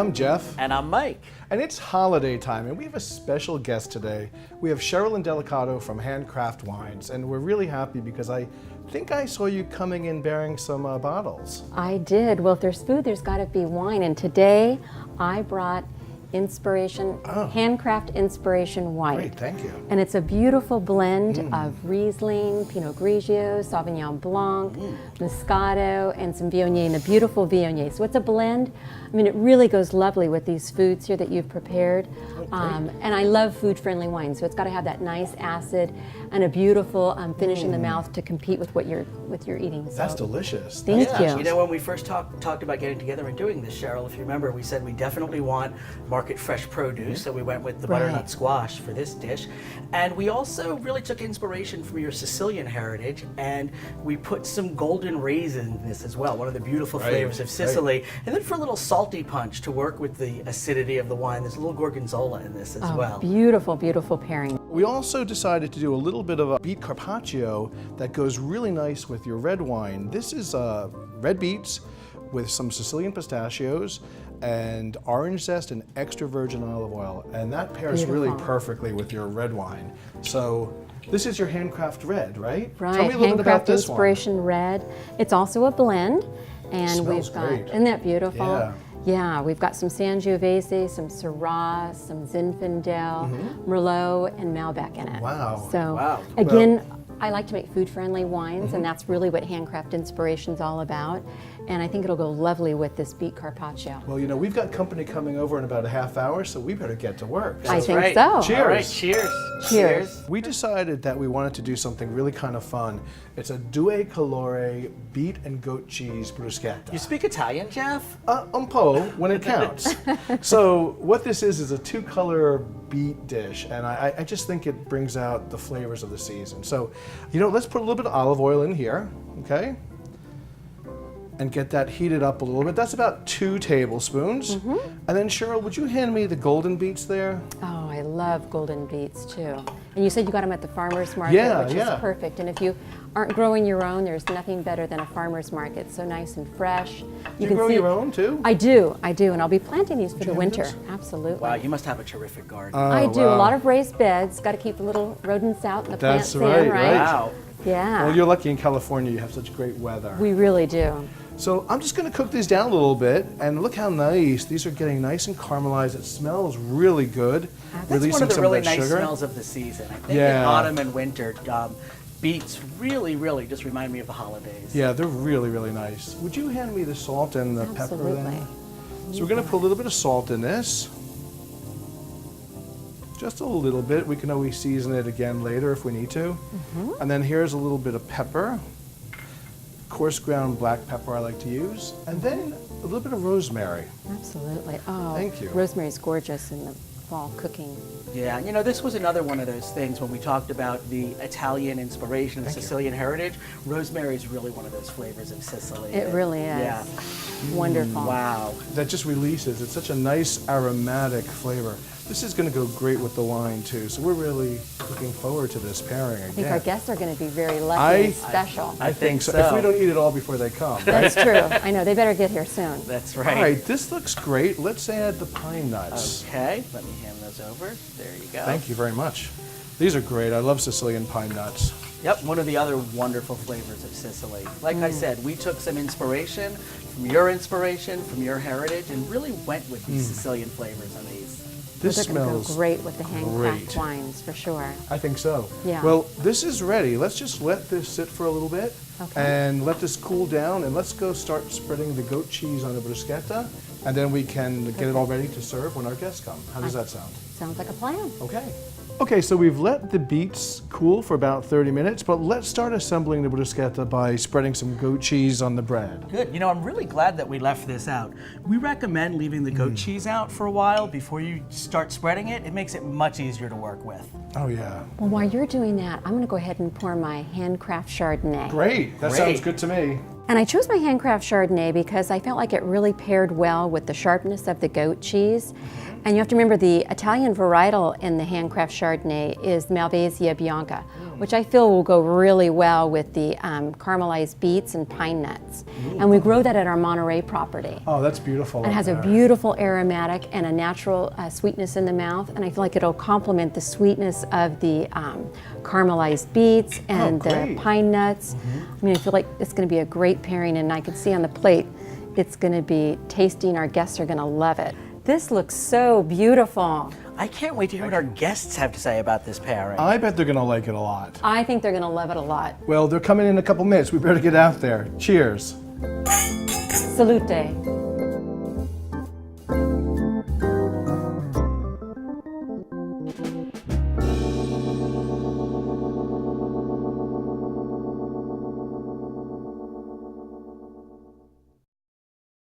I'm Jeff. And I'm Mike. And it's holiday time, and we have a special guest today. We have Cheryl Indelicato from HandCraft Wines, and we're really happy because I think I saw you coming in bearing some bottles. I did. Well, if there's food, there's got to be wine. And today I brought HandCraft Inspiration White. Great, thank you. And it's a beautiful blend of Riesling, Pinot Grigio, Sauvignon Blanc, Moscato, and some Viognier, and a beautiful Viognier. So it's a blend. I mean, it really goes lovely with these foods here that you've prepared. And I love food-friendly wine, so it's got to have that nice acid and a beautiful finish in the mouth to compete with what you're eating. So. That's delicious. Thank you. You know, when we first talked about getting together and doing this, Cheryl, if you remember, we said we definitely want market fresh produce, so we went with the butternut squash for this dish. And we also really took inspiration from your Sicilian heritage, and we put some golden raisin in this as well, one of the beautiful flavors of Sicily. And then for a little salty punch to work with the acidity of the wine, there's a little gorgonzola in this as well. Beautiful, beautiful pairing. We also decided to do a little bit of a Beet Carpaccio that goes really nice with your red wine. This is red beets with some Sicilian pistachios and orange zest and extra virgin olive oil, and that pairs really perfectly with your red wine. So this is your HandCraft red, right? Right, Tell me a little bit about this Inspiration Red. It's also a blend, and Smells we've got, great. isn't that beautiful? Yeah. Yeah, we've got some Sangiovese, some Syrah, some Zinfandel, Merlot, and Malbec in it. Wow. So again, I like to make food-friendly wines, and that's really what HandCraft Inspiration's all about. And I think it'll go lovely with this Beet Carpaccio. Well, you know, we've got company coming over in about a half hour, so we better get to work. I think so. Cheers. All right, cheers. Cheers. We decided that we wanted to do something really kind of fun. It's a due colore beet and goat cheese bruschetta. You speak Italian, Jeff? Un po', when it counts. So what this is a two-color beet dish, and I just think it brings out the flavors of the season. So, you know, let's put a little bit of olive oil in here, okay? And get that heated up a little bit. That's about 2 tablespoons. And then Cheryl, would you hand me the golden beets there? Oh, I love golden beets too. And you said you got them at the farmer's market, which is perfect. And if you aren't growing your own, there's nothing better than a farmer's market. So nice and fresh. You grow your own too? I do, and I'll be planting these for the winter. Absolutely. Wow, you must have a terrific garden. I do, a lot of raised beds. Got to keep the little rodents out and the plants in, right? Wow. Yeah. Well, you're lucky in California, you have such great weather. We really do. So I'm just going to cook these down a little bit, and look how nice. These are getting nice and caramelized. It smells really good. That's one of the really nice smells of the season. I think in autumn and winter, beets really just remind me of the holidays. Yeah, they're really, really nice. Would you hand me the salt and the pepper then? So we're going to put a little bit of salt in this. Just a little bit. We can always season it again later if we need to. And then here's a little bit of pepper. Coarse ground black pepper I like to use, and then a little bit of rosemary. Absolutely. Oh, thank you. Rosemary's gorgeous in the fall cooking. Yeah, you know, this was another one of those things when we talked about the Italian inspiration, the Sicilian heritage. Rosemary is really one of those flavors of Sicily. It really is. Yeah. Wonderful. Wow. That just releases. It's such a nice aromatic flavor. This is going to go great with the wine too, so we're really looking forward to this pairing again. I think our guests are going to be very lucky and special. I think so. If we don't eat it all before they come. That's true. I know, they better get here soon. That's right. All right, this looks great. Let's add the pine nuts. Okay, let me hand those over. There you go. Thank you very much. These are great. I love Sicilian pine nuts. Yep, one of the other wonderful flavors of Sicily. Like I said, we took some inspiration, from your heritage, and really went with these Sicilian flavors on these. This They're going smells to go great with the HandCraft wines, for sure. I think so. Yeah. Well, this is ready. Let's just let this sit for a little bit and let this cool down, and let's go start spreading the goat cheese on the bruschetta, and then we can get it all ready to serve when our guests come. How does that sound? Sounds like a plan. Okay. Okay, so we've let the beets cool for about 30 minutes, but let's start assembling the bruschetta by spreading some goat cheese on the bread. Good. You know, I'm really glad that we left this out. We recommend leaving the goat cheese out for a while before you start spreading it. It makes it much easier to work with. Oh, yeah. Well, while you're doing that, I'm going to go ahead and pour my HandCraft Chardonnay. Great. That sounds good to me. And I chose my HandCraft Chardonnay because I felt like it really paired well with the sharpness of the goat cheese. And you have to remember the Italian varietal in the HandCraft Chardonnay is Malvasia Bianca, which I feel will go really well with the caramelized beets and pine nuts. And we grow that at our Monterey property. Oh, that's beautiful. It has a beautiful aromatic and a natural sweetness in the mouth, and I feel like it'll complement the sweetness of the caramelized beets and the pine nuts. I mean, I feel like it's going to be a great pairing, and I can see on the plate it's going to be tasty, and our guests are going to love it. This looks so beautiful. I can't wait to hear what our guests have to say about this pairing. I bet they're going to like it a lot. I think they're going to love it a lot. Well, they're coming in a couple minutes. We better get out there. Cheers. Salute.